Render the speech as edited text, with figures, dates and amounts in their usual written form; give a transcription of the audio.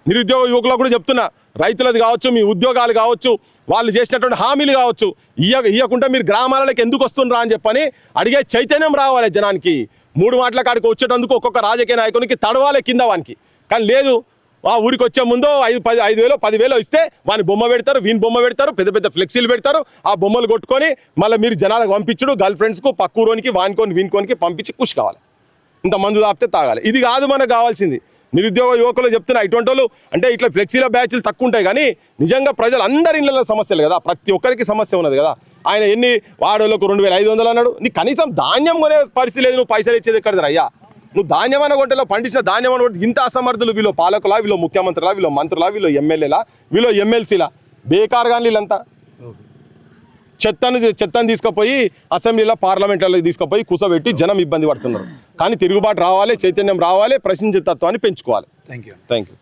నిరుద్యోగ యువకులకు కూడా చెప్తున్నా, రైతులది కావచ్చు, మీ ఉద్యోగాలు కావచ్చు, వాళ్ళు చేసినటువంటి హామీలు కావచ్చు, ఇయ్యకుండా మీరు గ్రామాలకు ఎందుకు వస్తుండ్రా అని చెప్పని అడిగే చైతన్యం రావాలి జనానికి. 3 మాటల కాడికి వచ్చేటందుకు ఒక్కొక్క రాజకీయ నాయకునికి తడవాలి కింద వానికి. కానీ లేదు, ఆ ఊరికి వచ్చే ముందు 5,000 10,000 ఇస్తే వాని బొమ్మ పెడతారు, వీని బొమ్మ పెడతారు, పెద్ద పెద్ద ఫ్లెక్సీలు పెడతారు. ఆ బొమ్మలు కొట్టుకొని మళ్ళీ మీరు జనాలకు పంపించడు, గర్ల్ ఫ్రెండ్స్కు పక్కూరోనికి వానికోని వీనికోనికి పంపించి ఖుషి కావాలి. ఇంత మందు తాపితే తాగాలి. ఇది కాదు మనకు కావాల్సింది. నిరుద్యోగ యువకులు చెప్తున్నా, ఇటువంటి వాళ్ళు అంటే ఇట్లా ఫ్లెక్సీల బ్యాచ్లు తక్కువ ఉంటాయి, కానీ నిజంగా ప్రజలు అందరి ఇళ్ళ సమస్యలు కదా, ప్రతి ఒక్కరికి సమస్య ఉన్నది కదా. ఆయన ఎన్ని వాడోళ్ళకు 2,500 అన్నాడు, నీకు కనీసం ధాన్యం కొనే పరిస్థితి లేదు, నువ్వు పైసలు ఇచ్చేది ఎక్కడిది అయ్యా? నువ్వు ధాన్యం అన్న కొట్టేలో పండించిన ధాన్యం అన్న కొట్టి ఇంత అసమర్థులు వీళ్ళు పాలకులా, వీళ్ళు ముఖ్యమంత్రులా, వీళ్ళు మంత్రులా, వీళ్ళు ఎమ్మెల్యేలా, వీళ్ళు ఎమ్మెల్సీలా, బేకార్ కానీ వీళ్ళంతా. చెత్తను తీసుకుపోయి అసెంబ్లీలో పార్లమెంట్లో తీసుకుపోయి కూసబెట్టి జనం ఇబ్బంది పడుతున్నారు. కానీ తిరుగుబాటు రావాలి, చైతన్యం రావాలి, ప్రశ్నించే తత్వాన్ని పెంచుకోవాలి. Thank you.